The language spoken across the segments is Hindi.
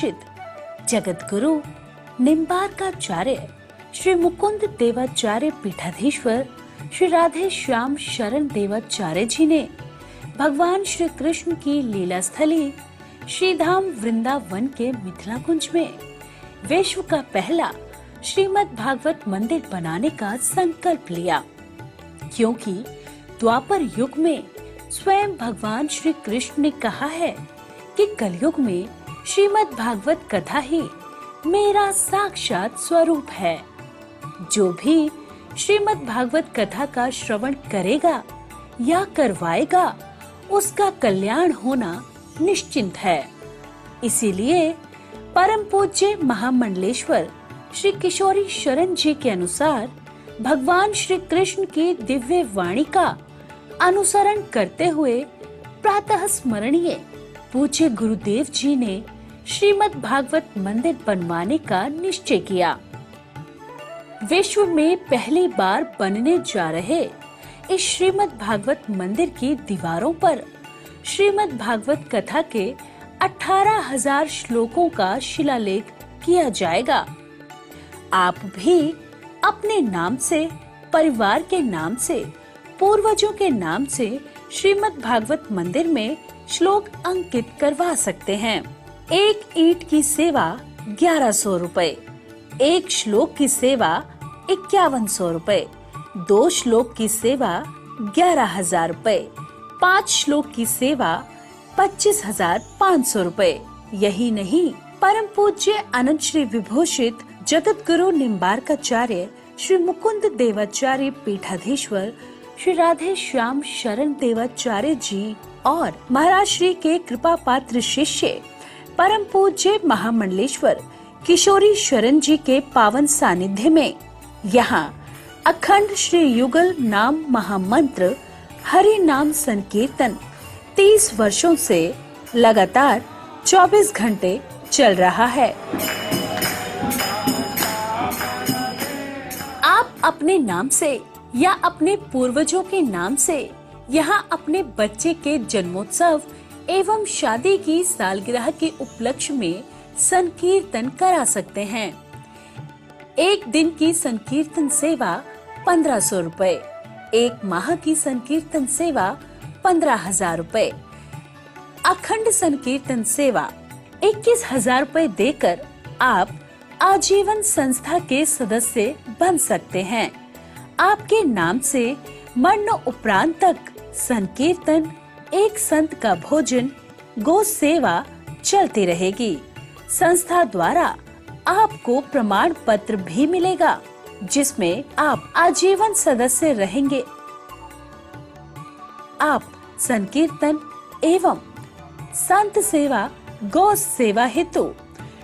जगत गुरु निम्बार्काचार्य श्री मुकुंद देवाचार्य पीठाधीश्वर श्री राधे श्याम शरण देवाचार्य जी ने भगवान श्री कृष्ण की लीला स्थली श्रीधाम वृंदावन के मिथिला कुंज में विश्व का पहला श्रीमद् भागवत मंदिर बनाने का संकल्प लिया, क्योंकि द्वापर युग में स्वयं भगवान श्री कृष्ण ने कहा है कि कलयुग में श्रीमद् भागवत कथा ही मेरा साक्षात स्वरूप है। जो भी श्रीमद् भागवत कथा का श्रवण करेगा या करवाएगा, उसका कल्याण होना निश्चिंत है। इसीलिए परम पूज्य महामंडलेश्वर श्री किशोरी शरण जी के अनुसार भगवान श्री कृष्ण की दिव्य वाणी का अनुसरण करते हुए प्रातः स्मरणीय पूज्य गुरुदेव जी ने श्रीमद् भागवत मंदिर बनवाने का निश्चय किया। विश्व में पहली बार बनने जा रहे इस श्रीमद् भागवत मंदिर की दीवारों पर श्रीमद् भागवत कथा के 18,000 श्लोकों का शिलालेख किया जाएगा। आप भी अपने नाम से, परिवार के नाम से, पूर्वजों के नाम से श्रीमद् भागवत मंदिर में श्लोक अंकित करवा सकते हैं। एक ईंट की सेवा 1100 रुपए, एक श्लोक की सेवा 5100 रुपए, 2 श्लोक की सेवा 11,000 रुपए, 5 श्लोक की सेवा 25,500 रुपए। यही नहीं, परम पूज्य अनंत श्री विभूषित जगत गुरु निम्बार्काचार्य श्री मुकुंद देवाचार्य पीठाधीश्वर श्री राधे श्याम शरण देवाचार्य जी और महाराज श्री के कृपा पात्र शिष्य परम पूज्य महामंडलेश्वर किशोरी शरण जी के पावन सानिध्य में यहाँ अखंड श्री युगल नाम महामंत्र हरि नाम संकीर्तन 30 वर्षों से लगातार 24 घंटे चल रहा है। आप अपने नाम से या अपने पूर्वजों के नाम से यहाँ अपने बच्चे के जन्मोत्सव एवं शादी की सालगिरह के उपलक्ष्य में संकीर्तन करा सकते हैं। एक दिन की संकीर्तन सेवा 1500 रुपए, एक माह की संकीर्तन सेवा 15,000 रुपए, अखंड संकीर्तन सेवा 21,000 रुपए देकर आप आजीवन संस्था के सदस्य बन सकते हैं। आपके नाम से मरण उपरांत तक संकीर्तन, एक संत का भोजन, गो सेवा चलती रहेगी। संस्था द्वारा आपको प्रमाण पत्र भी मिलेगा, जिसमें आप आजीवन सदस्य रहेंगे। आप संकीर्तन एवं संत सेवा, गौ सेवा हेतु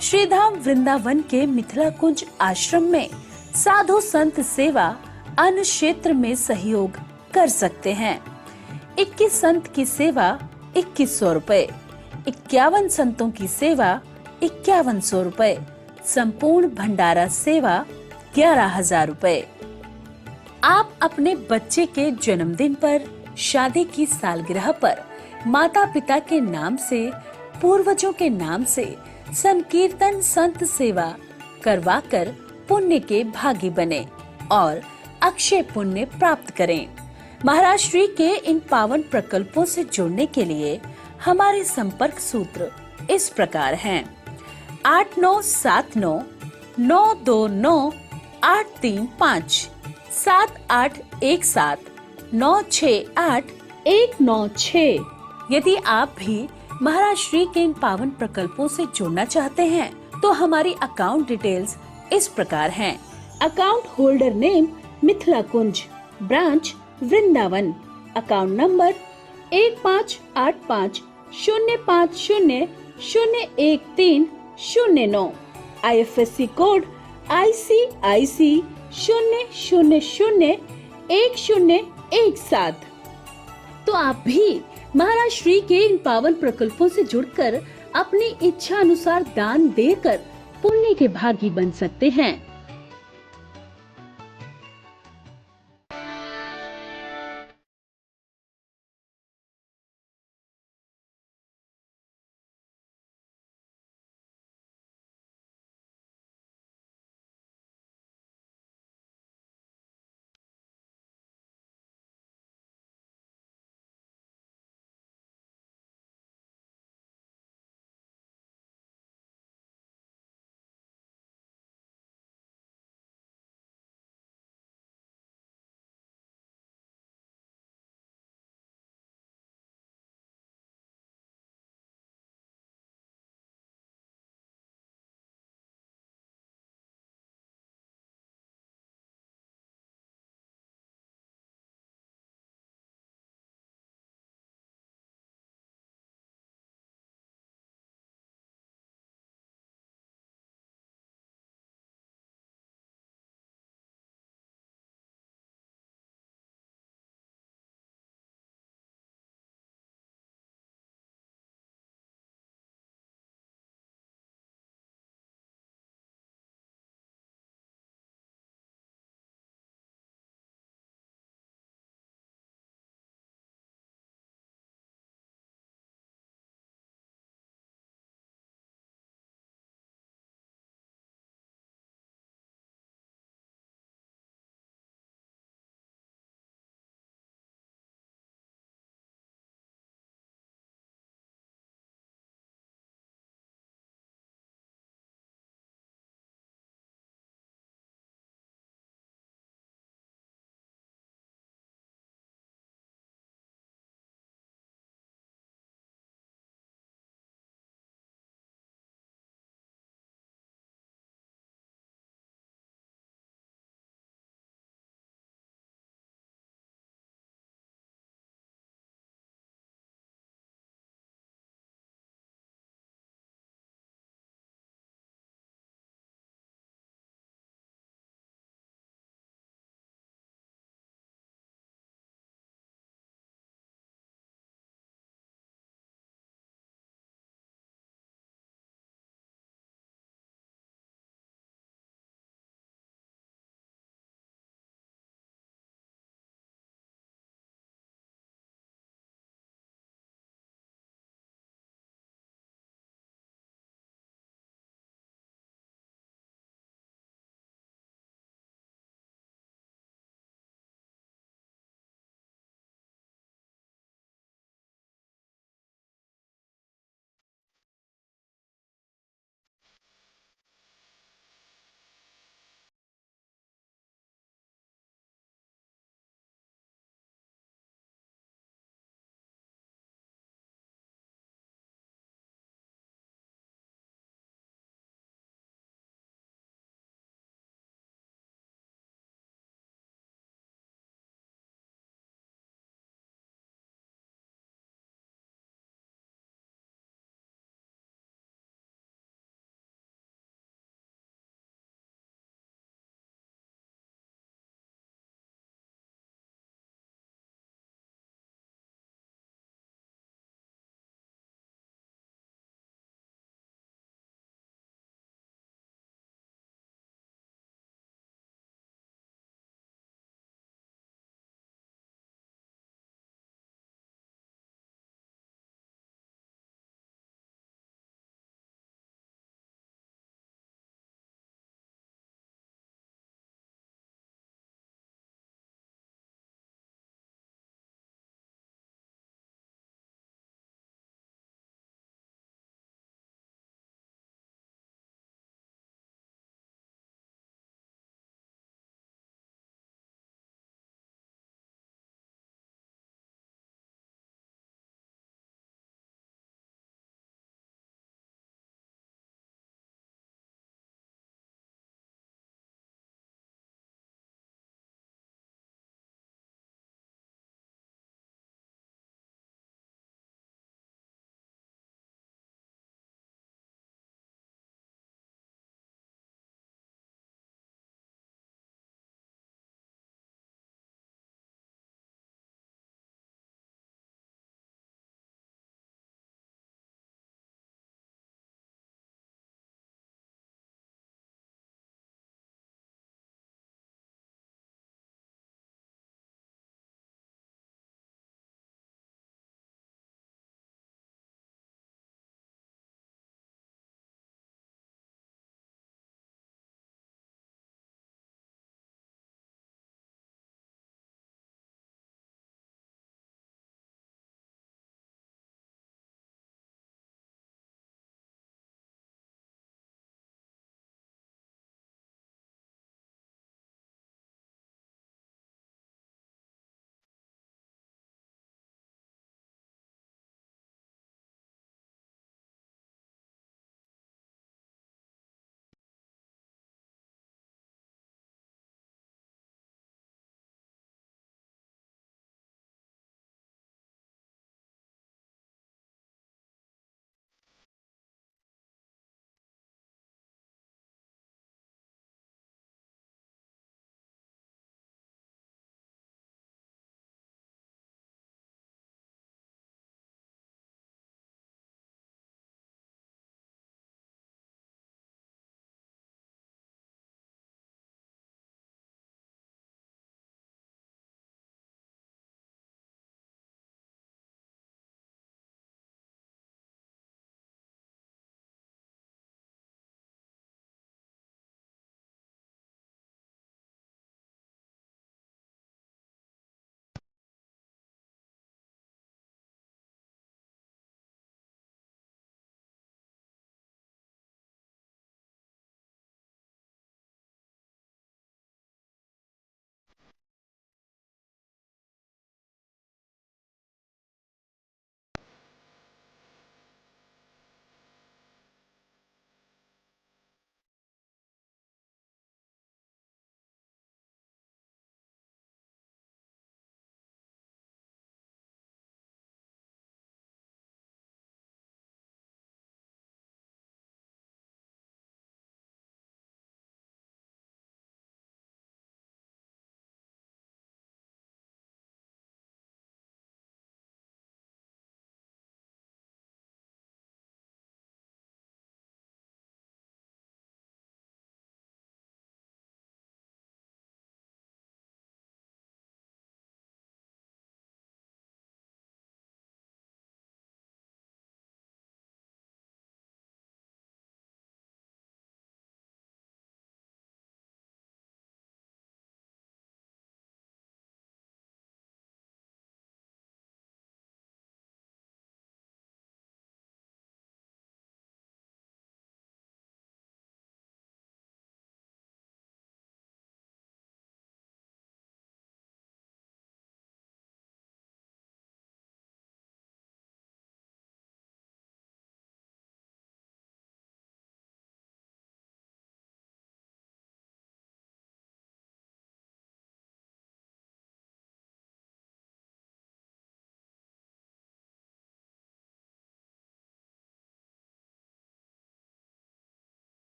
श्रीधाम वृंदावन के मिथिला कुंज आश्रम में साधु संत सेवा अन्य क्षेत्र में सहयोग कर सकते हैं। 21 संत की सेवा 2100 रुपए, 51 संतों की सेवा 5100 रुपए, संपूर्ण भंडारा सेवा 11,000 रुपए। आप अपने बच्चे के जन्मदिन पर, शादी की सालगिरह पर माता पिता के नाम से, पूर्वजों के नाम से संकीर्तन संत सेवा करवाकर पुण्य के भागी बने और अक्षय पुण्य प्राप्त करें। महाराज श्री के इन पावन प्रकल्पों से जुड़ने के लिए हमारे संपर्क सूत्र इस प्रकार हैं: 8979 929 835, 7817 968 196। यदि आप भी महाराज श्री के इन पावन प्रकल्पों से जुड़ना चाहते हैं, तो हमारी अकाउंट डिटेल्स इस प्रकार हैं। Account holder name Mithila Kunj, branch Vrindavan, account number 158505001309, IFSC code ICIC 0001017। तो आप भी महाराज श्री के इन पावन प्रकल्पों से जुड़कर अपनी इच्छा अनुसार दान देकर पुण्य के भागी बन सकते हैं।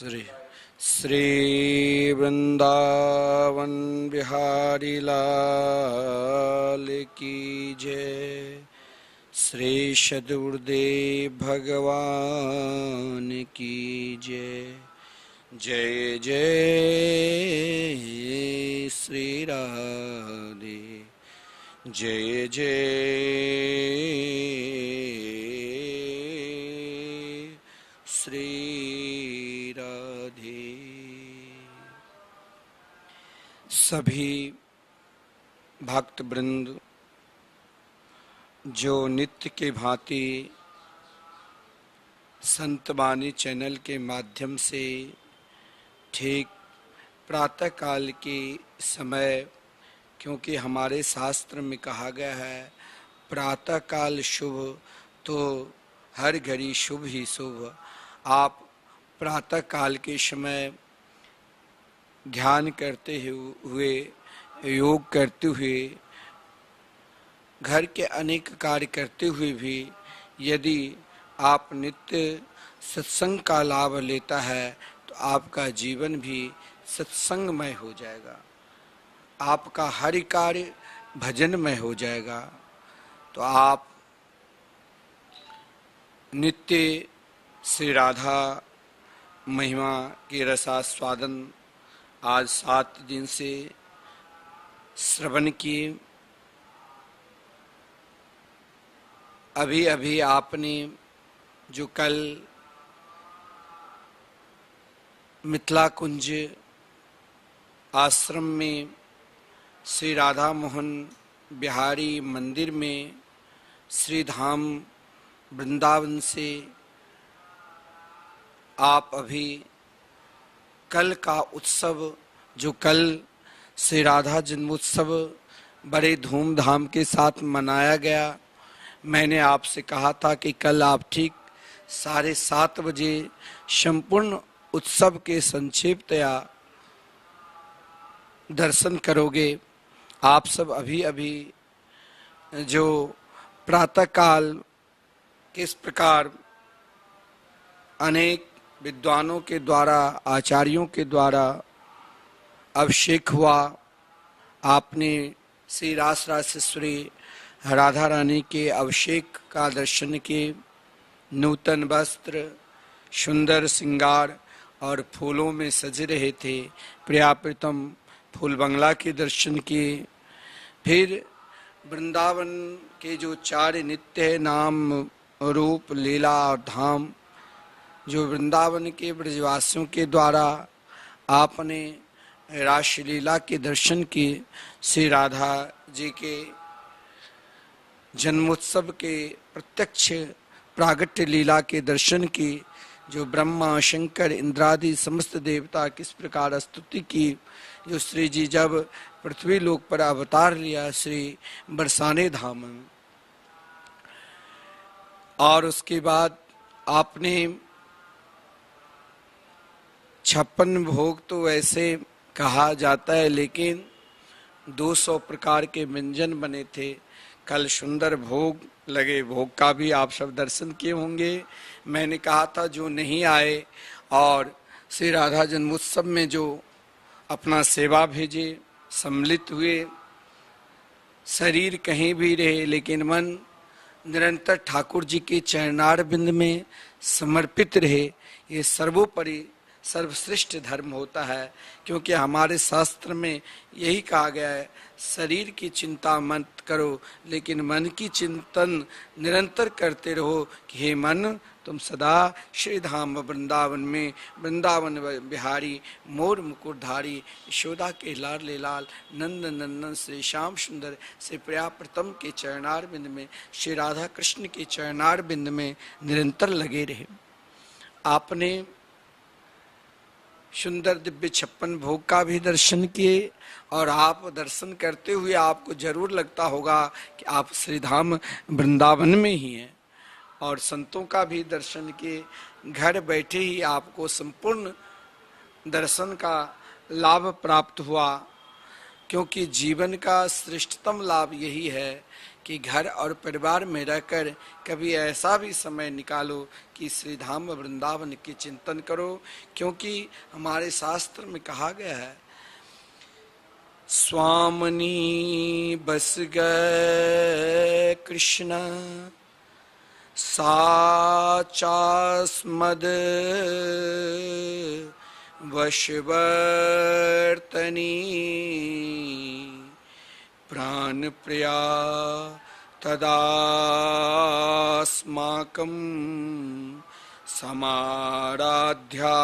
श्री वृंदावन बिहारी लाल की जय। श्री सद्गुरुदेव भगवान की जय। जय जय श्री राधे, जय जय श्री राधे। सभी भक्त वृंद जो नित्य के भांति संतवाणी चैनल के माध्यम से ठीक प्रातः काल के समय, क्योंकि हमारे शास्त्र में कहा गया है प्रातः काल शुभ तो हर घड़ी शुभ ही शुभ। आप प्रातः काल के समय ध्यान करते हुए, योग करते हुए, घर के अनेक कार्य करते हुए भी यदि आप नित्य सत्संग का लाभ लेता है तो आपका जीवन भी सत्संगमय हो जाएगा, आपका हर कार्य भजनमय हो जाएगा। तो आप नित्य श्री राधा महिमा के रसास्वादन आज 7 दिन से श्रवण किए। अभी अभी आपने जो कल मिथिला कुंज आश्रम में श्री राधा मोहन बिहारी मंदिर में श्री धाम वृंदावन से आप अभी कल का उत्सव, जो कल श्री राधा जन्मोत्सव बड़े धूमधाम के साथ मनाया गया, मैंने आपसे कहा था कि कल आप ठीक 7:30 बजे संपूर्ण उत्सव के संक्षिप्तया दर्शन करोगे। आप सब अभी अभी जो प्रातःकाल किस प्रकार अनेक विद्वानों के द्वारा, आचार्यों के द्वारा अभिषेक हुआ, आपने श्री रास रासेश्वरी राधा रानी के अभिषेक का दर्शन किए। नूतन वस्त्र, सुंदर श्रृंगार और फूलों में सज रहे थे। प्रियाप्रीतम फूल बंगला के दर्शन किए। फिर वृंदावन के जो 4 नित्य नाम, रूप, लीला और धाम, जो वृंदावन के ब्रजवासियों के द्वारा आपने रासलीला के दर्शन किए। श्री राधा जी के जन्मोत्सव के प्रत्यक्ष प्रागट्य लीला के दर्शन की, जो ब्रह्मा, शंकर, इंद्रादि समस्त देवता किस प्रकार स्तुति की, जो श्री जी जब पृथ्वी लोक पर अवतार लिया श्री बरसाने धाम, और उसके बाद आपने 56 भोग तो वैसे कहा जाता है, लेकिन 200 प्रकार के व्यंजन बने थे। कल सुंदर भोग लगे, भोग का भी आप सब दर्शन किए होंगे। मैंने कहा था जो नहीं आए और श्री राधा जन्मोत्सव में जो अपना सेवा भेजे, सम्मिलित हुए, शरीर कहीं भी रहे लेकिन मन निरंतर ठाकुर जी के चरणार बिंद में समर्पित रहे, ये सर्वोपरि सर्वश्रेष्ठ धर्म होता है। क्योंकि हमारे शास्त्र में यही कहा गया है, शरीर की चिंता मत करो लेकिन मन की चिंतन निरंतर करते रहो कि हे मन, तुम सदा श्री धाम वृंदावन में, वृंदावन बिहारी मोर मुकुटधारी, यशोदा के लाडले लाल नंद नंदन श्री श्याम सुंदर श्री प्रिया प्रथम के चरणार बिंद में, श्री राधा कृष्ण के चरणार बिंद में निरंतर लगे रहे। आपने सुंदर दिव्य 56 भोग का भी दर्शन किए, और आप दर्शन करते हुए आपको जरूर लगता होगा कि आप श्रीधाम वृंदावन में ही हैं। और संतों का भी दर्शन किए, घर बैठे ही आपको संपूर्ण दर्शन का लाभ प्राप्त हुआ। क्योंकि जीवन का श्रेष्ठतम लाभ यही है कि घर और परिवार में रहकर कभी ऐसा भी समय निकालो कि श्री धाम वृंदावन के चिंतन करो, क्योंकि हमारे शास्त्र में कहा गया है, स्वामिनी बस गए कृष्ण साचास्मद वशवर्तनी प्राण प्रिया तदास्माकं समाराध्या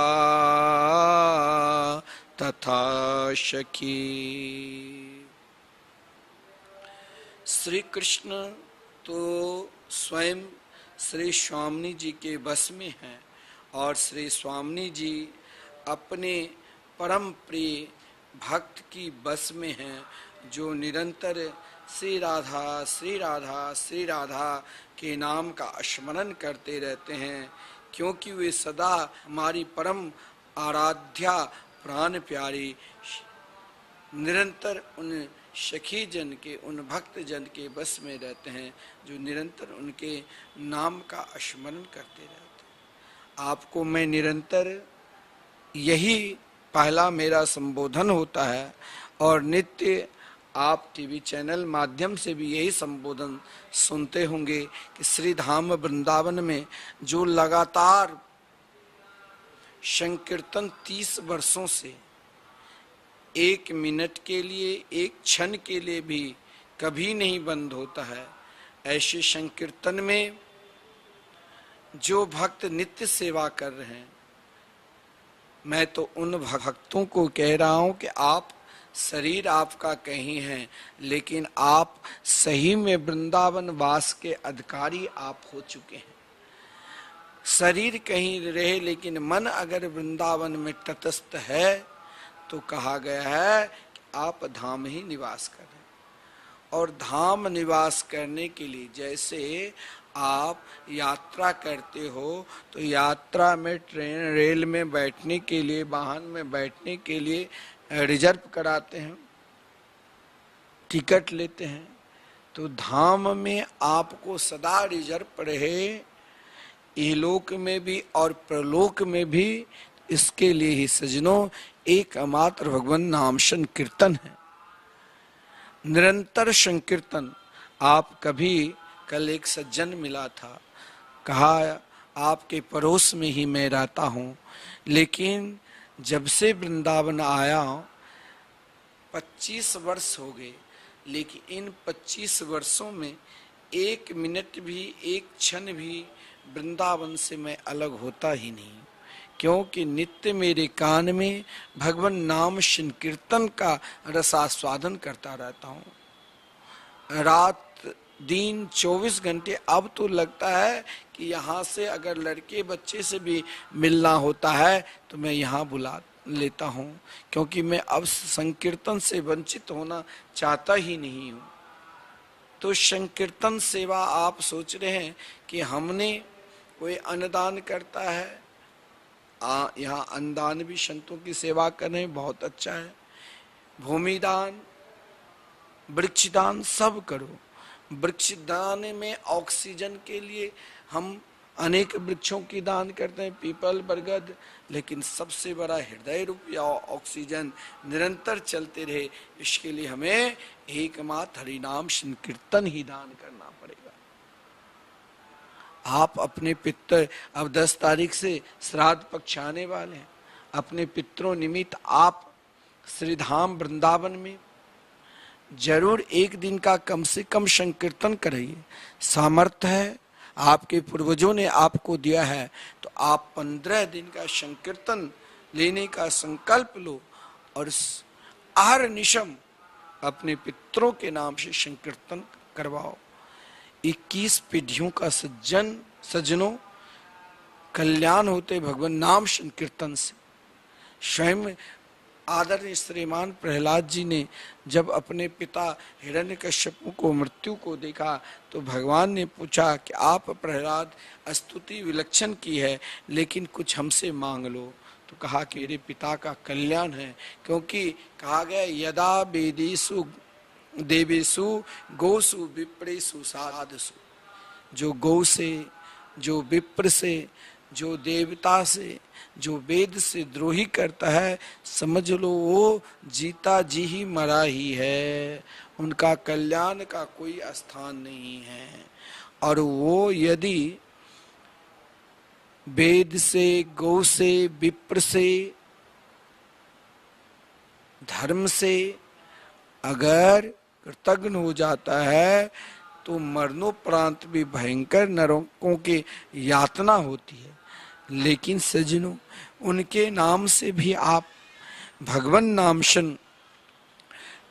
तथा सखी। श्री कृष्ण तो स्वयं श्री स्वामी जी के बस में हैं और श्री स्वामी जी अपने परम प्रिय भक्त की बस में हैं, जो निरंतर श्री राधा श्री राधा श्री राधा के नाम का स्मरण करते रहते हैं, क्योंकि वे सदा हमारी परम आराध्या प्राण प्यारी निरंतर उन सखी जन के, उन भक्त जन के बस में रहते हैं, जो निरंतर उनके नाम का स्मरण करते रहते हैं। आपको मैं निरंतर यही पहला मेरा संबोधन होता है और नित्य आप टीवी चैनल माध्यम से भी यही संबोधन सुनते होंगे कि श्री धाम वृंदावन में जो लगातार संकीर्तन 30 वर्षों से एक मिनट के लिए, एक क्षण के लिए भी कभी नहीं बंद होता है, ऐसे संकीर्तन में जो भक्त नित्य सेवा कर रहे हैं, मैं तो उन भक्तों को कह रहा हूं कि आप, शरीर आपका कहीं है, लेकिन आप सही में वृंदावन वास के अधिकारी आप हो चुके हैं। शरीर कहीं रहे लेकिन मन अगर वृंदावन में तटस्थ है तो कहा गया है कि आप धाम ही निवास करें। और धाम निवास करने के लिए जैसे आप यात्रा करते हो तो यात्रा में ट्रेन रेल में बैठने के लिए, वाहन में बैठने के लिए रिजर्व कराते हैं, टिकट लेते हैं, तो धाम में आपको सदा रिजर्व रहे, इहलोक में भी और प्रलोक में भी। इसके लिए ही सजनों एकमात्र भगवान नाम संकीर्तन है, निरंतर संकीर्तन। आप कभी, कल एक सज्जन मिला था, कहा आपके पड़ोस में ही मैं रहता हूँ, लेकिन जब से वृंदावन आया 25 वर्ष हो गए, लेकिन इन 25 वर्षों में एक मिनट भी, एक क्षण भी वृंदावन से मैं अलग होता ही नहीं, क्योंकि नित्य मेरे कान में भगवान नाम संकीर्तन का रसास्वादन करता रहता हूँ। रात दिन 24 घंटे। अब तो लगता है कि यहाँ से अगर लड़के बच्चे से भी मिलना होता है तो मैं यहाँ बुला लेता हूँ, क्योंकि मैं अब संकीर्तन से वंचित होना चाहता ही नहीं हूँ। तो संकीर्तन सेवा आप सोच रहे हैं कि हमने कोई अन्नदान करता है, यहाँ अन्नदान भी संतों की सेवा करें, बहुत अच्छा है। भूमिदान, वृक्षदान सब करो। वृक्षदान में ऑक्सीजन के लिए हम अनेक वृक्षों की दान करते हैं, पीपल, बरगद, लेकिन सबसे बड़ा हृदय रूप या ऑक्सीजन निरंतर चलते रहे, इसके लिए हमें एकमात्र हरिनाम संकीर्तन ही दान करना पड़ेगा। आप अपने पितर, अब 10 तारीख से श्राद्ध पक्ष आने वाले हैं, अपने पितरों निमित्त आप श्रीधाम वृंदावन में जरूर एक दिन का कम से कम संकीर्तन करिए। सामर्थ्य है, आपके पूर्वजों ने आपको दिया है, तो आप 15 दिन का संकीर्तन लेने का संकल्प लो और अहर्निशम अपने पितरों के नाम से संकीर्तन करवाओ। 21 पीढ़ियों का सज्जनों कल्याण होते भगवान नाम संकीर्तन से। स्वयं आदरणीय श्रीमान प्रहलाद जी ने जब अपने पिता हिरण्यकश्यप को मृत्यु को देखा तो भगवान ने पूछा कि आप प्रहलाद स्तुति विलक्षण की है, लेकिन कुछ हमसे मांग लो। तो कहा कि मेरे पिता का कल्याण है, क्योंकि कहा गया यदा वेदेषु देवेशु गोसु विप्रेशु साधसु। जो गौ से, जो विप्र से, जो देवता से, जो वेद से द्रोही करता है, समझ लो वो जीता जी ही मरा ही है, उनका कल्याण का कोई स्थान नहीं है। और वो यदि वेद से, गौ से, विप्र से, धर्म से अगर कृतज्ञ हो जाता है तो मरणोपरांत भी भयंकर नरकों की यातना होती है। लेकिन सज्जनों, उनके नाम से भी आप भगवान नाम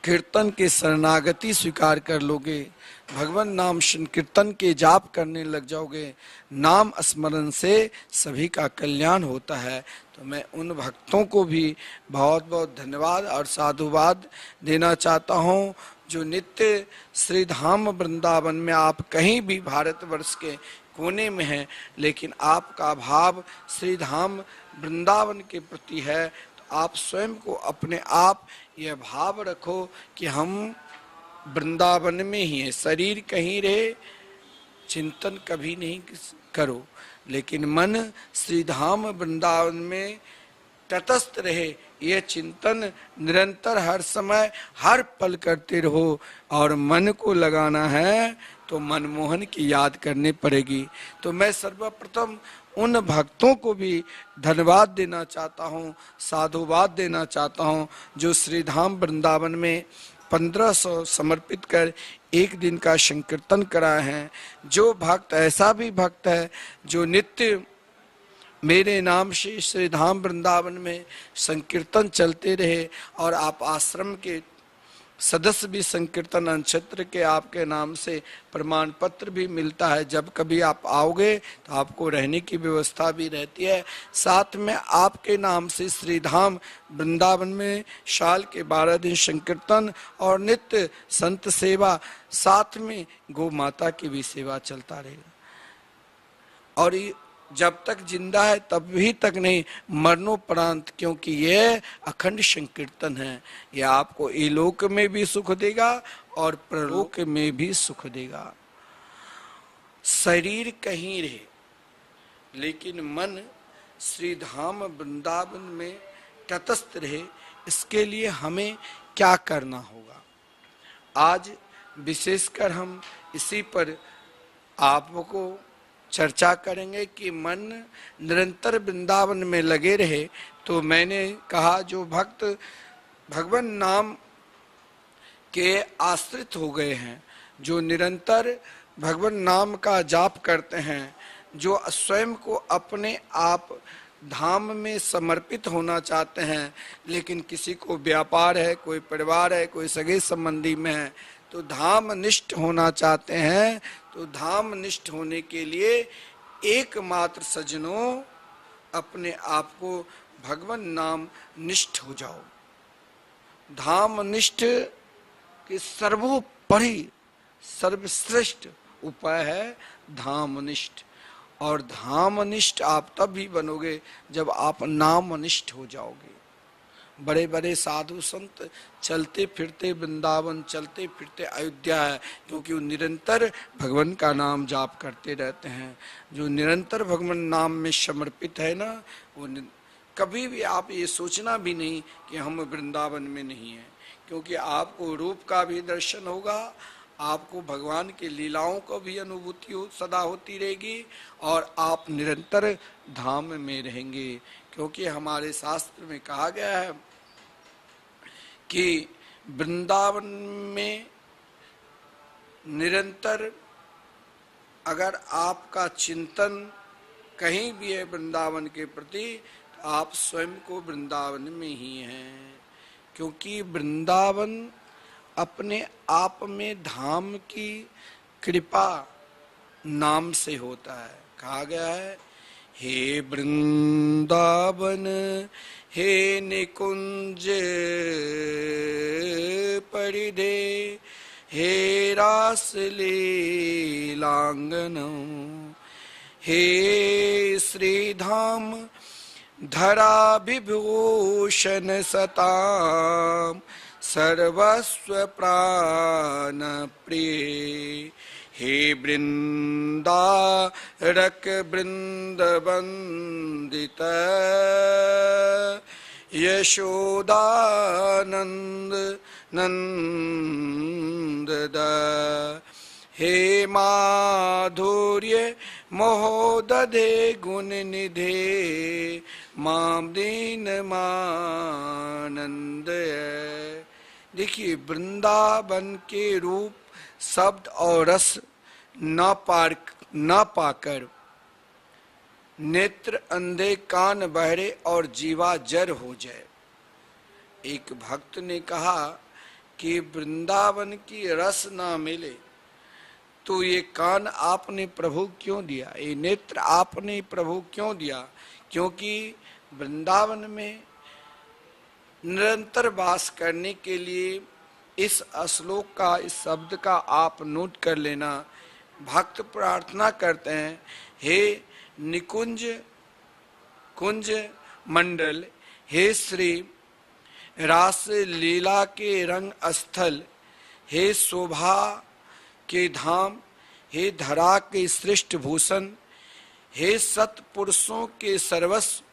कीर्तन के शरणागति स्वीकार कर लोगे, भगवान नाम कीर्तन के जाप करने लग जाओगे, नाम स्मरण से सभी का कल्याण होता है। तो मैं उन भक्तों को भी बहुत बहुत धन्यवाद और साधुवाद देना चाहता हूँ जो नित्य श्री धाम वृंदावन में, आप कहीं भी भारतवर्ष के कोने में हैं, लेकिन आपका भाव श्री धाम वृंदावन के प्रति है। तो आप स्वयं को अपने आप यह भाव रखो कि हम वृंदावन में ही हैं। शरीर कहीं रहे, चिंतन कभी नहीं करो, लेकिन मन श्री धाम वृंदावन में तटस्थ रहे, यह चिंतन निरंतर हर समय हर पल करते रहो। और मन को लगाना है तो मनमोहन की याद करनी पड़ेगी। तो मैं सर्वप्रथम उन भक्तों को भी धन्यवाद देना चाहता हूँ, साधुवाद देना चाहता हूँ जो श्री धाम वृंदावन में 1500 समर्पित कर एक दिन का संकीर्तन कराए हैं। जो भक्त, ऐसा भी भक्त है जो नित्य मेरे नाम से श्री धाम वृंदावन में संकीर्तन चलते रहे, और आप आश्रम के सदस्य भी संकीर्तन नक्षत्र के आपके नाम से प्रमाण पत्र भी मिलता है। जब कभी आप आओगे तो आपको रहने की व्यवस्था भी रहती है। साथ में आपके नाम से श्री धाम वृंदावन में साल के 12 दिन संकीर्तन और नित्य संत सेवा, साथ में गौ माता की भी सेवा चलता रहेगा। और जब तक जिंदा है तब भी तक नहीं, मरणोपरांत, क्योंकि यह अखंड संकीर्तन है। यह आपको इलोक में भी सुख देगा और परलोक में भी सुख देगा। शरीर कहीं रहे, लेकिन मन श्री धाम वृंदावन में तटस्थ रहे, इसके लिए हमें क्या करना होगा? आज विशेषकर हम इसी पर आपको चर्चा करेंगे कि मन निरंतर वृंदावन में लगे रहे। तो मैंने कहा जो भक्त भगवान नाम के आश्रित हो गए हैं, जो निरंतर भगवान नाम का जाप करते हैं, जो स्वयं को अपने आप धाम में समर्पित होना चाहते हैं, लेकिन किसी को व्यापार है, कोई परिवार है, कोई सगे संबंधी में है, तो धाम निष्ठ होना चाहते हैं। तो धाम निष्ठ होने के लिए एकमात्र सज्जनों अपने आप को भगवान नाम निष्ठ हो जाओ। धाम निष्ठ की सर्वोपरि सर्वश्रेष्ठ उपाय है धाम निष्ठ। और धाम निष्ठ आप तब भी बनोगे जब आप नाम निष्ठ हो जाओगे। बड़े बड़े साधु संत चलते फिरते वृंदावन, चलते फिरते अयोध्या है, क्योंकि वो निरंतर भगवान का नाम जाप करते रहते हैं। जो निरंतर भगवान नाम में समर्पित है ना, वो कभी भी आप ये सोचना भी नहीं कि हम वृंदावन में नहीं हैं, क्योंकि आपको रूप का भी दर्शन होगा, आपको भगवान की लीलाओं को भी अनुभूति सदा होती रहेगी, और आप निरंतर धाम में रहेंगे। क्योंकि हमारे शास्त्र में कहा गया है कि वृंदावन में निरंतर अगर आपका चिंतन कहीं भी है वृंदावन के प्रति, तो आप स्वयं को वृंदावन में ही हैं। क्योंकि वृंदावन अपने आप में धाम की कृपा नाम से होता है। कहा गया है, हे वृंदावन हे निकुंज परिधे, हे रास लीलांगन, हे श्रीधाम धरा विभूषण सताम, सर्वस्व प्राण प्रिय हे वृंदारक वृंद वंदित यशोदानंद नंद हे माधुर्य महोदधे गुण निधे माम दीन मानंद। देखिए, वृंदावन के रूप, शब्द और रस न पाकर नेत्र अंधे, कान बहरे और जीवा जर हो जाए। एक भक्त ने कहा कि वृंदावन की रस ना मिले तो ये कान आपने प्रभु क्यों दिया, ये नेत्र आपने प्रभु क्यों दिया? क्योंकि वृंदावन में निरंतर वास करने के लिए इस श्लोक का, इस शब्द का आप नोट कर लेना। भक्त प्रार्थना करते हैं, हे निकुंज कुंज मंडल, हे श्री रास लीला के रंग स्थल, हे शोभा के धाम, हे धरा के श्रेष्ठ भूषण, हे सतपुरुषों के सर्वस्व,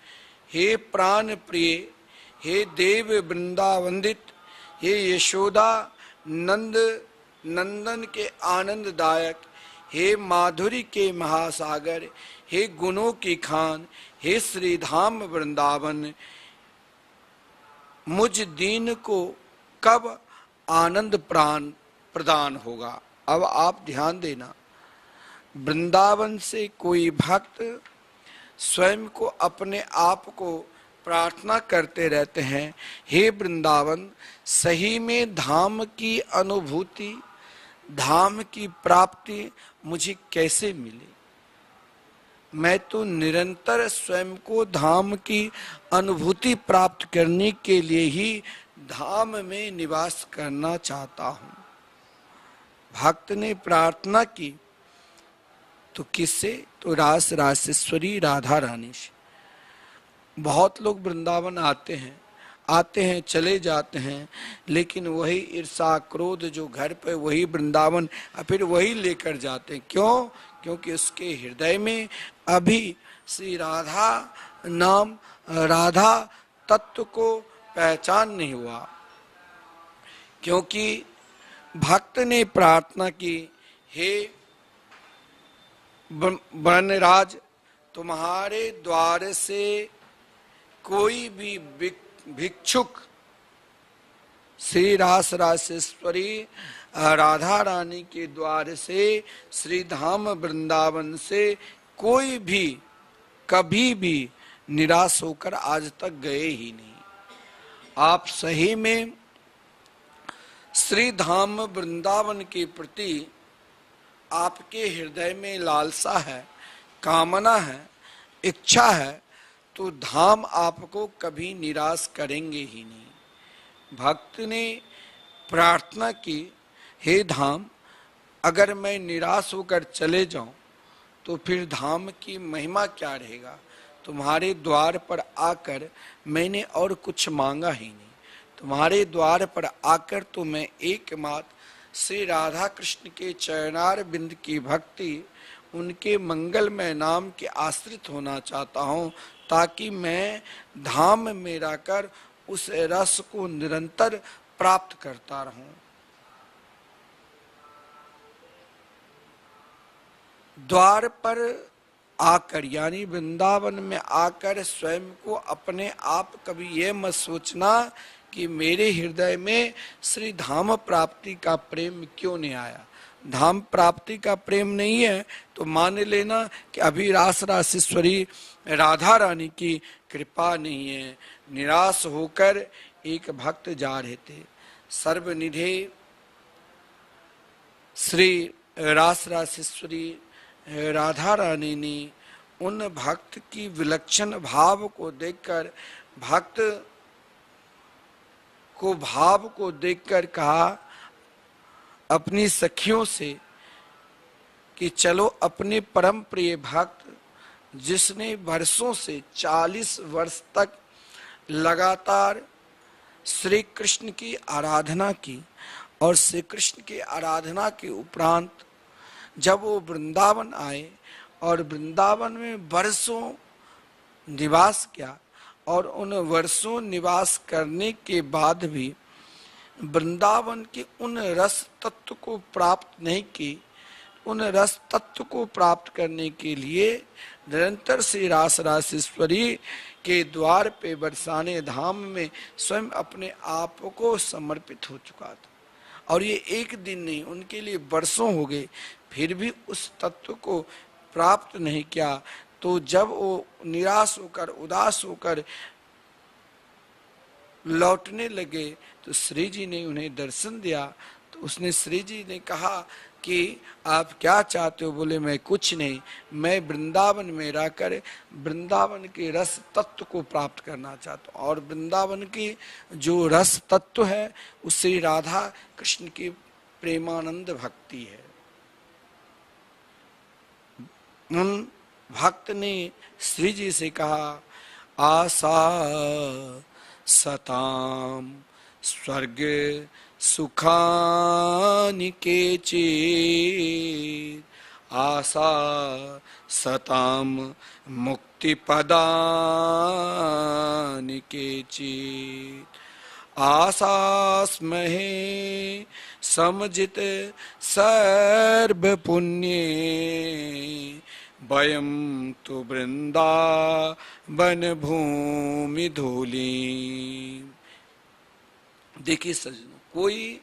हे प्राण प्रिय, हे देव वृंदावंदित, हे यशोदा नंदन के आनंददायक, हे माधुरी के महासागर, हे गुणों की खान, हे श्री धाम वृंदावन, मुझ दीन को कब आनंद प्राण प्रदान होगा। अब आप ध्यान देना, वृंदावन से कोई भक्त स्वयं को, अपने आप को प्रार्थना करते रहते हैं, हे वृंदावन, सही में धाम की अनुभूति, धाम की प्राप्ति मुझे कैसे मिले? मैं तो निरंतर स्वयं को धाम की अनुभूति प्राप्त करने के लिए ही धाम में निवास करना चाहता हूं। भक्त ने प्रार्थना की तो किससे? तो रास रासेश्वरी राधा रानी से। बहुत लोग वृंदावन आते हैं चले जाते हैं, लेकिन वही ईर्षा क्रोध जो घर पे, वही वृंदावन फिर वही लेकर जाते हैं। क्यों? क्योंकि उसके हृदय में अभी श्री राधा नाम, राधा तत्व को पहचान नहीं हुआ। क्योंकि भक्त ने प्रार्थना की, हे वनराज, तुम्हारे द्वार से कोई भी भिक्षुक श्री रास रासेश्वरी राधा रानी के द्वार से, श्री धाम वृंदावन से कोई भी कभी भी निराश होकर आज तक गए ही नहीं। आप सही में श्री धाम वृंदावन के प्रति आपके हृदय में लालसा है, कामना है, इच्छा है, तो धाम आपको कभी निराश करेंगे ही नहीं। भक्त ने प्रार्थना की, हे धाम, अगर मैं निराश होकर चले जाऊं तो फिर धाम की महिमा क्या रहेगा? तुम्हारे द्वार पर आकर मैंने और कुछ मांगा ही नहीं। तुम्हारे द्वार पर आकर तो मैं एकमात्र श्री राधा कृष्ण के चरणार बिंद की भक्ति, उनके मंगलमय नाम के आश्रित होना चाहता हूँ, ताकि मैं धाम में रहकर उस रस को निरंतर प्राप्त करता रहूं। द्वार पर आकर, यानी वृंदावन में आकर स्वयं को, अपने आप कभी ये मत सोचना कि मेरे हृदय में श्री धाम प्राप्ति का प्रेम क्यों नहीं आया। धाम प्राप्ति का प्रेम नहीं है तो मान लेना कि अभी रास रासेश्वरी राधा रानी की कृपा नहीं है। निराश होकर एक भक्त जा रहे थे, सर्वनिधे श्री रास रासेश्वरी राधा रानी ने उन भक्त की विलक्षण भाव को देखकर, भक्त को भाव को देखकर कहा अपनी सखियों से कि चलो अपने परम प्रिय भक्त, जिसने वर्षों से 40 वर्ष तक लगातार श्री कृष्ण की आराधना की और श्री कृष्ण की आराधना के उपरांत जब वो वृंदावन आए और वृंदावन में वर्षों निवास किया और उन वर्षों निवास करने के बाद भी वृंदावन के उन रस तत्व को प्राप्त नहीं की, उन रस तत्व को प्राप्त करने के लिए निरंतर से रास रासेश्वरी के द्वार पे बरसाने धाम में स्वयं अपने आप को समर्पित हो चुका था। और ये एक दिन नहीं, उनके लिए वर्षों हो गए, फिर भी उस तत्व को प्राप्त नहीं किया। तो जब वो निराश होकर उदास होकर लौटने लगे तो श्री जी ने उन्हें दर्शन दिया। तो उसने श्री जी ने कहा कि आप क्या चाहते हो? बोले मैं कुछ नहीं, मैं वृंदावन में रहकर वृंदावन के रस तत्व को प्राप्त करना चाहता हूँ। और वृंदावन की जो रस तत्व है उससे राधा कृष्ण की प्रेमानंद भक्ति है। उन भक्त ने श्री जी से कहा, आशा सताम स्वर्ग सुखानि केचित्, आशा सताम मुक्ति पदानि केचित्, आशास्महे समजित सर्व पुण्ये, वयम तो वृंदावन भूमि धूली। देखिए सज्जनों, कोई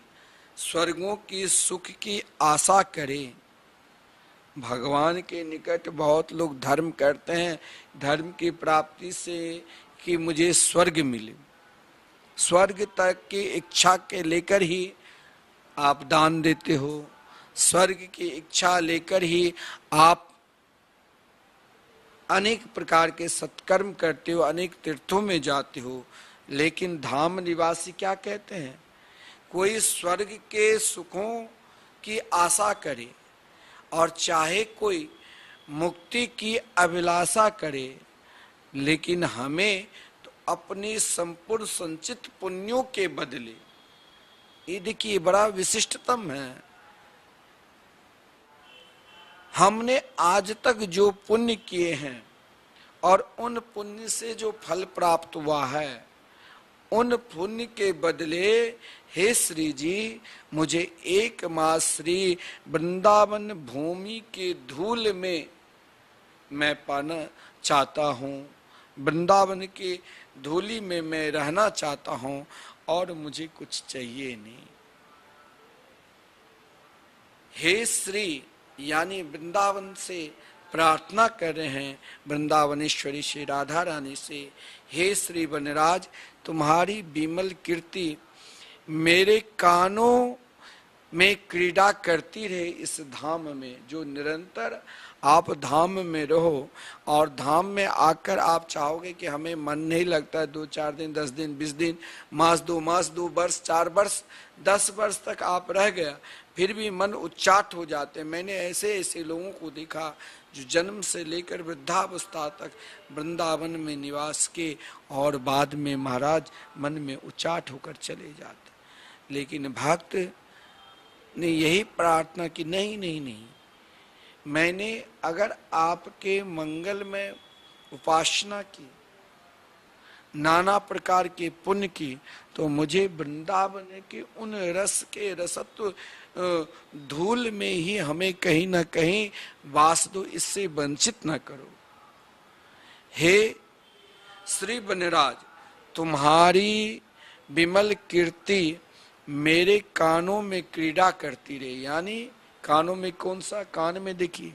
स्वर्गों की सुख की आशा करे, भगवान के निकट बहुत लोग धर्म करते हैं, धर्म की प्राप्ति से कि मुझे स्वर्ग मिले, स्वर्ग तक की इच्छा के लेकर ही आप दान देते हो, स्वर्ग की इच्छा लेकर ही आप अनेक प्रकार के सत्कर्म करते हो, अनेक तीर्थों में जाते हो। लेकिन धाम निवासी क्या कहते हैं? कोई स्वर्ग के सुखों की आशा करे और चाहे कोई मुक्ति की अभिलाषा करे, लेकिन हमें तो अपनी संपूर्ण संचित पुण्यों के बदले, ये देखिए बड़ा विशिष्टतम है, हमने आज तक जो पुण्य किए हैं और उन पुण्य से जो फल प्राप्त हुआ है, उन पुण्य के बदले हे श्री जी मुझे एक मास श्री वृंदावन भूमि के धूल में मैं पाना चाहता हूँ, वृंदावन की धूली में मैं रहना चाहता हूँ और मुझे कुछ चाहिए नहीं। हे श्री यानी वृंदावन से प्रार्थना कर रहे हैं, वृंदावनेश्वरी श्री राधा रानी से, हे श्री वनराज तुम्हारी विमल कीर्ति मेरे कानों में क्रीड़ा करती रहे इस धाम में। जो निरंतर आप धाम में रहो और धाम में आकर आप चाहोगे कि हमें मन नहीं लगता है, 2-4 दिन 10 दिन 20 दिन मास 2 वर्ष 4 वर्ष 10 वर्ष तक आप रह गया, फिर भी मन उच्चाट हो जाते हैं। मैंने ऐसे लोगों को देखा जो जन्म से लेकर वृद्धावस्था तक वृंदावन में निवास के और बाद में महाराज मन में उच्चाट होकर चले जाते। लेकिन भक्त ने यही प्रार्थना की, नहीं, मैंने अगर आपके मंगल में उपासना की, नाना प्रकार के पुण्य की, तो मुझे वृंदावन के उन रस के रसत्व धूल में ही हमें कहीं ना कहीं वास दो, इससे वंचित न करो। हे श्री वनराज तुम्हारी विमल कीर्ति मेरे कानों में क्रीड़ा करती रहे। यानी कानों में कौन सा? कान में देखिए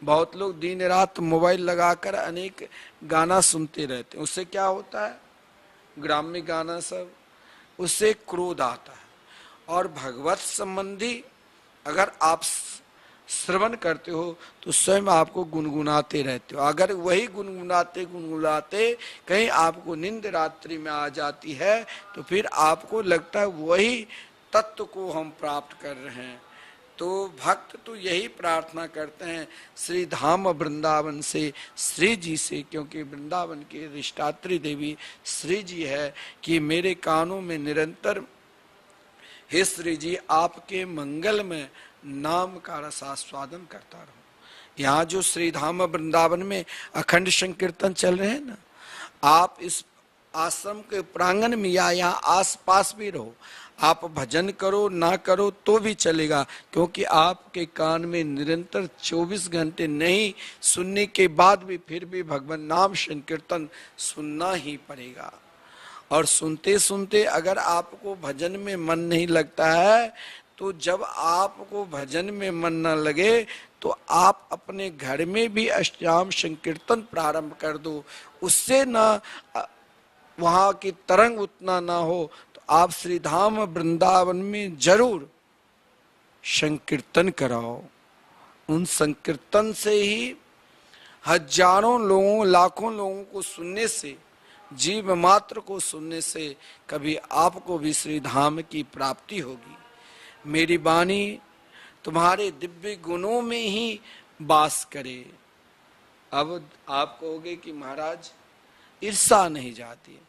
बहुत लोग दिन रात मोबाइल लगाकर अनेक गाना सुनते रहते हैं। उससे क्या होता है? ग्राम्य गाना सब, उससे क्रोध आता है। और भगवत संबंधी अगर आप श्रवण करते हो तो स्वयं आपको गुनगुनाते रहते हो। अगर वही गुनगुनाते कहीं आपको नींद रात्रि में आ जाती है तो फिर आपको लगता है वही तत्व को हम प्राप्त कर रहे हैं। तो भक्त तो यही प्रार्थना करते हैं श्री धाम वृंदावन से, श्री जी से, क्योंकि वृंदावन की अधिष्ठात्री देवी श्री जी है, कि मेरे कानों में निरंतर हे श्री जी आपके मंगल में नाम का रसास्वादन करता रहूं। यहाँ जो श्री धाम वृंदावन में अखंड संकीर्तन चल रहे हैं ना, आप इस आश्रम के प्रांगण में या यहाँ आसपास भी रहो, आप भजन करो ना करो तो भी चलेगा, क्योंकि आपके कान में निरंतर 24 घंटे नहीं सुनने के बाद भी फिर भी भगवान नाम संकीर्तन सुनना ही पड़ेगा। और सुनते सुनते अगर आपको भजन में मन नहीं लगता है, तो जब आपको भजन में मन न लगे तो आप अपने घर में भी अष्टयाम संकीर्तन प्रारंभ कर दो। उससे ना वहां की तरंग उतना ना हो तो आप श्री धाम वृंदावन में जरूर संकीर्तन कराओ। उन संकीर्तन से ही हजारों लोगों लाखों लोगों को सुनने से, जीव मात्र को सुनने से कभी आपको भी श्री धाम की प्राप्ति होगी। मेरी वाणी तुम्हारे दिव्य गुणों में ही वास करे। अब आप कहोगे कि महाराज ईर्षा नहीं जाती।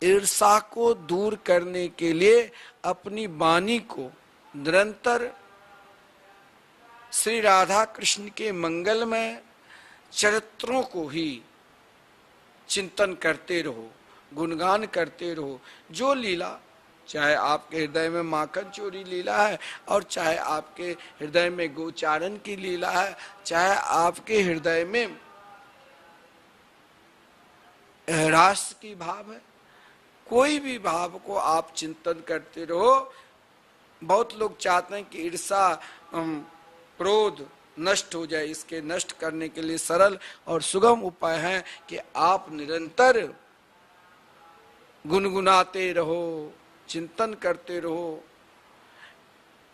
ईर्षा को दूर करने के लिए अपनी वाणी को निरंतर श्री राधा कृष्ण के मंगलमय चरित्रों को ही चिंतन करते रहो, गुणगान करते रहो। जो लीला, चाहे आपके हृदय में माखन चोरी लीला है, और चाहे आपके हृदय में गोचारण की लीला है, चाहे आपके हृदय में राष्ट्र की भाव है, कोई भी भाव को आप चिंतन करते रहो। बहुत लोग चाहते हैं कि ईर्षा क्रोध नष्ट हो जाए। इसके नष्ट करने के लिए सरल और सुगम उपाय है कि आप निरंतर गुनगुनाते रहो, चिंतन करते रहो।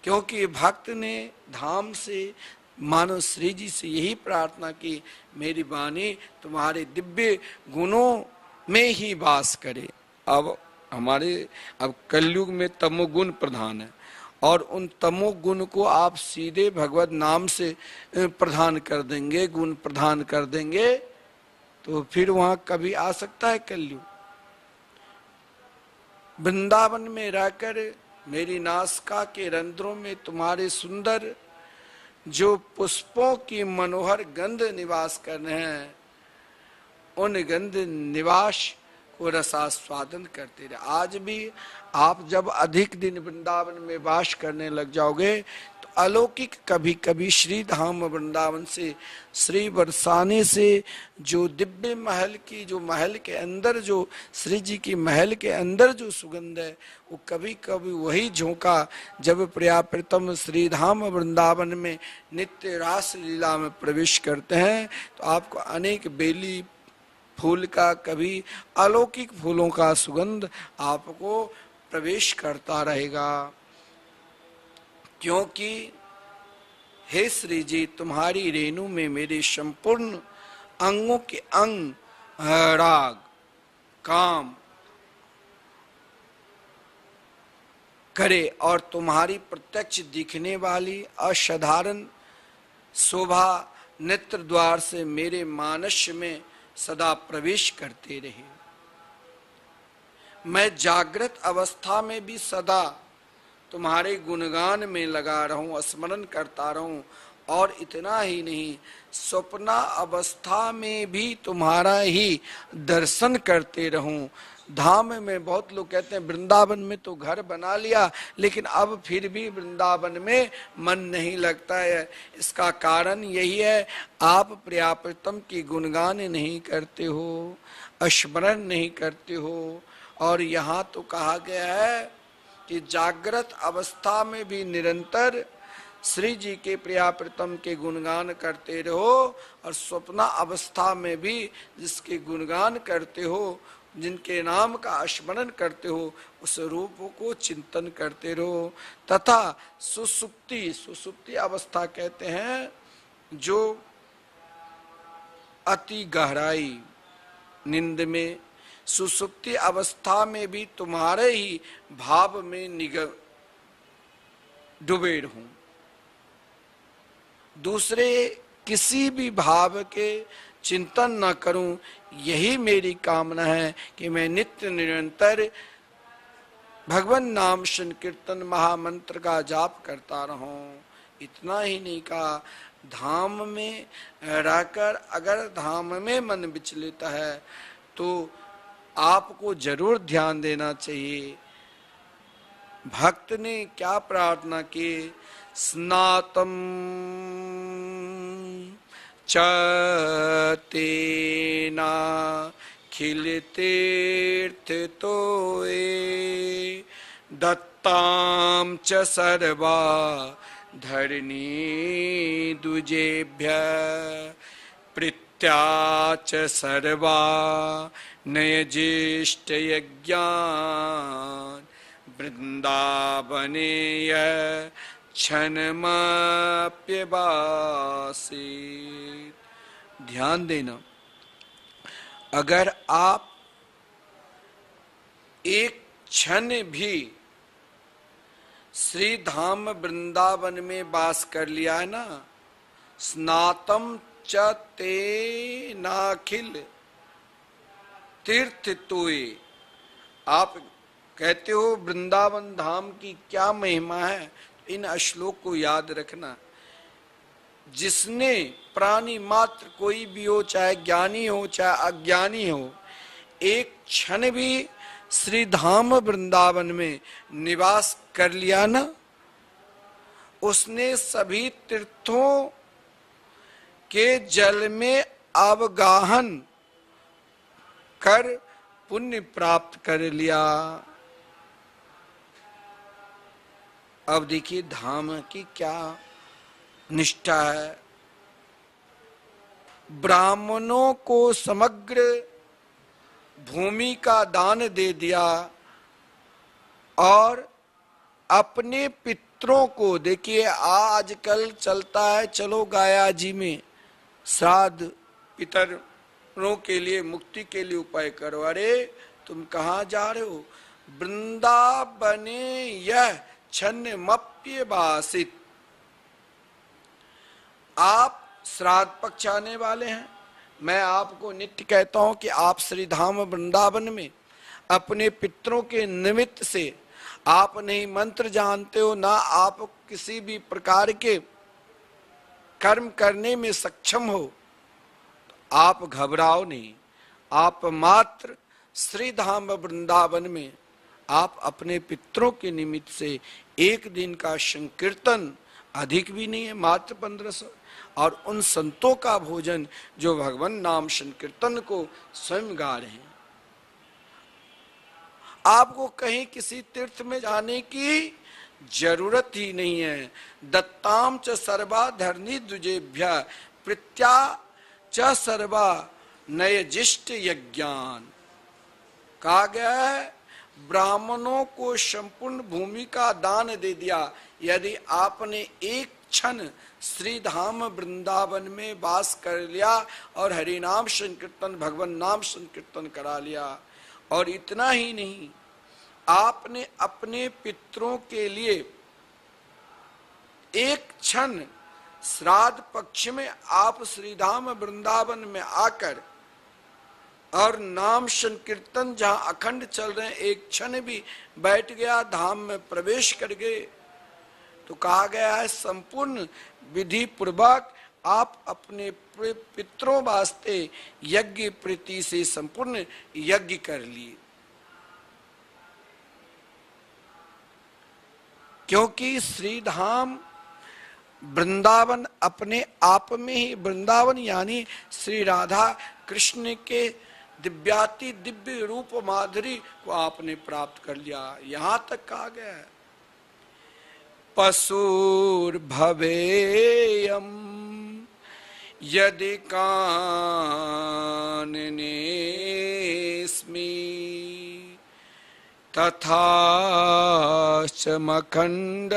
क्योंकि भक्त ने धाम से मानो श्री जी से यही प्रार्थना की, मेरी वाणी तुम्हारे दिव्य गुणों में ही वास करे। अब कलयुग में तमोगुण प्रधान है, और उन तमोगुण को आप सीधे भगवत नाम से प्रधान कर देंगे, गुण प्रधान कर देंगे, तो फिर वहां कभी आ सकता है कलयुग। वृंदावन में रहकर मेरी नासिका के रंध्रों में तुम्हारे सुंदर जो पुष्पों की मनोहर गंध निवास कर रहे हैं, उन गंध निवास को रसास्वादन करते रहे। आज भी आप जब अधिक दिन वृंदावन में वास करने लग जाओगे तो अलौकिक कभी कभी श्री धाम वृंदावन से श्री बरसाने से जो दिव्य महल की, जो महल के अंदर, जो श्री जी की महल के अंदर जो सुगंध है, वो कभी कभी वही झोंका जब प्रियाप्रितम श्री धाम वृंदावन में नित्य रास लीला में प्रवेश करते हैं तो आपको अनेक बेली फूल का, कभी अलौकिक फूलों का सुगंध आपको प्रवेश करता रहेगा। क्योंकि हे श्री जी तुम्हारी रेणु में मेरे संपूर्ण अंगों के अंग राग काम करे, और तुम्हारी प्रत्यक्ष दिखने वाली असाधारण शोभा नेत्र द्वार से मेरे मानस में सदा प्रवेश करते रहे। मैं जागृत अवस्था में भी सदा तुम्हारे गुणगान में लगा रहूं, स्मरण करता रहूं, और इतना ही नहीं, स्वप्ना अवस्था में भी तुम्हारा ही दर्शन करते रहूं। धाम में बहुत लोग कहते हैं वृंदावन में तो घर बना लिया, लेकिन अब फिर भी वृंदावन में मन नहीं लगता है। इसका कारण यही है, आप प्रियाप्रितम की गुणगान नहीं करते हो, स्मरण नहीं करते हो। और यहाँ तो कहा गया है कि जागृत अवस्था में भी निरंतर श्री जी के प्रियाप्रितम के गुणगान करते रहो, और स्वप्न अवस्था में भी जिसके गुणगान करते हो, जिनके नाम का स्मरण करते हो, उस रूप को चिंतन करते रहो। तथा सुसुप्ति अवस्था कहते हैं जो अति गहराई नींद में, सुसुप्ति अवस्था में भी तुम्हारे ही भाव में डूबे रहूं। दूसरे किसी भी भाव के चिंतन न करूं, यही मेरी कामना है कि मैं नित्य निरंतर भगवान नाम संकीर्तन महामंत्र का जाप करता रहूं। इतना ही नहीं कहा, धाम में रहकर अगर धाम में मन विचलित है तो आपको जरूर ध्यान देना चाहिए। भक्त ने क्या प्रार्थना की, स्नातम च तेना खिल तीर्थ तोए दत्ताम च सर्वा धरणी दुजेभ्य प्रीत्या च सर्वा नयजिष्ट यज्ञान वृंदावनेय क्षणमप्यवासित। ध्यान देना, अगर आप एक क्षण भी श्री धाम वृंदावन में वास कर लिया है ना, स्नातम च ते नाखिल तीर्थ तोए। आप कहते हो वृंदावन धाम की क्या महिमा है, इन श्लोक को याद रखना। जिसने प्राणी मात्र कोई भी हो, चाहे ज्ञानी हो चाहे अज्ञानी हो, एक क्षण भी श्री धाम वृंदावन में निवास कर लिया ना, उसने सभी तीर्थों के जल में अवगाहन कर पुण्य प्राप्त कर लिया। अब देखिए धाम की क्या निष्ठा है। ब्राह्मणों को समग्र भूमि का दान दे दिया और अपने पितरों को, देखिए आजकल चलता है चलो गाया जी में श्राद्ध पितरों के लिए मुक्ति के लिए उपाय करो। अरे तुम कहाँ जा रहे हो, वृंदावने यह क्षणमप्य वासित। आप श्राद्ध पक्ष आने वाले हैं, मैं आपको नित्य कहता हूं कि आप श्री धाम वृंदावन में अपने पितरों के निमित्त से, आप नहीं मंत्र जानते हो ना आप किसी भी प्रकार के कर्म करने में सक्षम हो, तो आप घबराओ नहीं। आप मात्र श्री धाम वृंदावन में आप अपने पितरों के निमित्त से एक दिन का संकीर्तन, अधिक भी नहीं है, मात्र 1500, और उन संतों का भोजन जो भगवान नाम संकीर्तन को स्वयं गा रहे हैं। आपको कहीं किसी तीर्थ में जाने की जरूरत ही नहीं है। दत्ताम च सर्वा धरणी दुजेभ्य प्रीत्या च सर्वा नयजिष्ट यज्ञान। कहा गया है ब्राह्मणों को संपूर्ण भूमि का दान दे दिया। यदि आपने एक क्षण श्री धाम वृंदावन में वास कर लिया और हरि नाम संकीर्तन, भगवान नाम संकीर्तन करा लिया, और इतना ही नहीं, आपने अपने पितरों के लिए एक क्षण श्राद्ध पक्ष में आप श्री धाम वृंदावन में आकर और नाम संकीर्तन जहां अखंड चल रहे हैं, एक क्षण भी बैठ गया, धाम में प्रवेश कर गए, तो कहा गया है संपूर्ण विधि पूर्वक आप अपने पितरों वास्ते यज्ञ प्रीति से संपूर्ण यज्ञ कर लिए। क्योंकि श्री धाम वृंदावन अपने आप में ही, वृंदावन यानी श्री राधा कृष्ण के दिव्याति दिव्य रूप माधुरी को आपने प्राप्त कर लिया। यहां तक कहा गया है पशुर भवेयम यदि काननेस्मि तथा च मखंड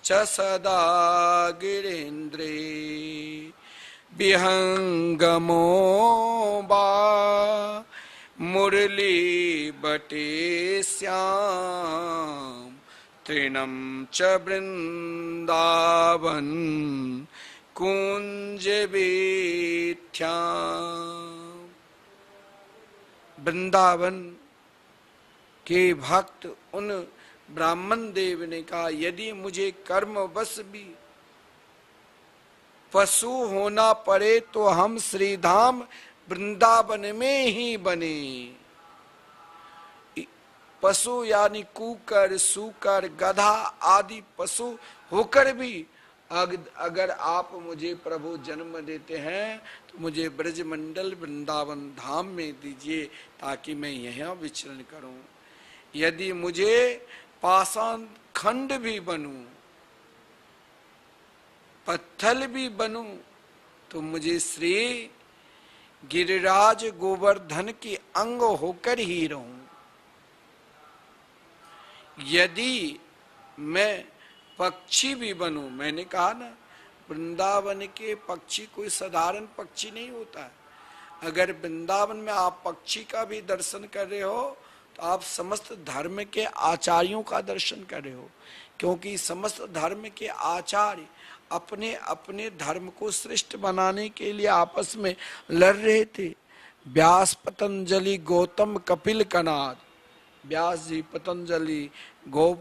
च सदा गिरेन्द्रे विहंगमो बा मुरली बटे श्याम तृणं च वृंदावन कुंज वीथ्या। वृंदावन के भक्त उन ब्राह्मण देव ने कहा, यदि मुझे कर्मवश भी पशु होना पड़े तो हम श्रीधाम वृंदावन में ही बने। पशु यानी कुकर, सूकर, गधा आदि पशु होकर भी अगर आप मुझे प्रभु जन्म देते हैं तो मुझे ब्रजमंडल वृंदावन धाम में दीजिए, ताकि मैं यहाँ विचरण करूं। यदि मुझे पाषाण खंड भी बनूं, पत्थर भी बनूं, तो मुझे श्री गिरिराज गोवर्धन की अंग होकर ही रहूं। यदि मैं पक्षी भी बनूं, मैंने कहा ना वृंदावन के पक्षी कोई साधारण पक्षी नहीं होता है। अगर वृंदावन में आप पक्षी का भी दर्शन कर रहे हो तो आप समस्त धर्म के आचार्यों का दर्शन कर रहे हो, क्योंकि समस्त धर्म के आचार्य अपने अपने धर्म को श्रेष्ठ बनाने के लिए आपस में लड़ रहे थे। व्यास, पतंजलि, गौतम, कपिल, कनाद। व्यास जी, पतंजलि, गौ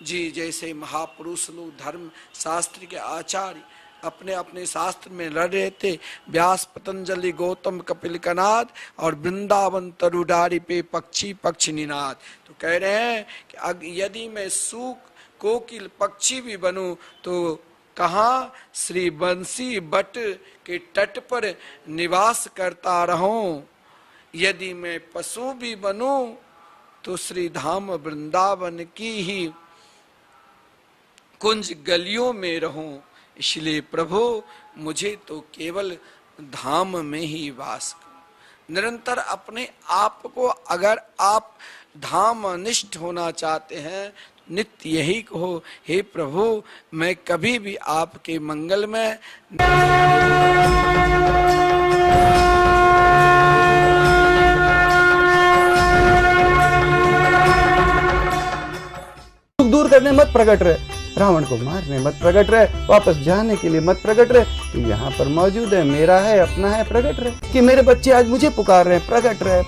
जी जैसे महापुरुष लोग धर्म शास्त्र के आचार्य अपने अपने शास्त्र में लड़ रहे थे। व्यास, पतंजलि, गौतम, कपिल, कनाद और वृंदावन तरुडारी पे पक्षी पक्षी निनाद। तो कह रहे हैं कि यदि मैं सूक कोकिल पक्षी भी बनूं तो कहाँ श्री बंसी बट के तट पर निवास करता रहूं। यदि मैं पशु भी बनूं तो श्री धाम वृंदावन की ही कुंज गलियों में रहूं। इसलिए प्रभु मुझे तो केवल धाम में ही वास करो। निरंतर अपने आप को अगर आप धाम निष्ठ होना चाहते हैं तो नित्य यही कहो, हे प्रभु मैं कभी भी आपके मंगल में दूर करने मत प्रकट रहे, रावण को मारने मत प्रकट रहे, वापस जाने के लिए मत प्रकट रहे। तो यहाँ पर मौजूद है, मेरा है, अपना है, प्रकट रहे कि मेरे बच्चे आज मुझे पुकार रहे हैं, प्रकट रहे।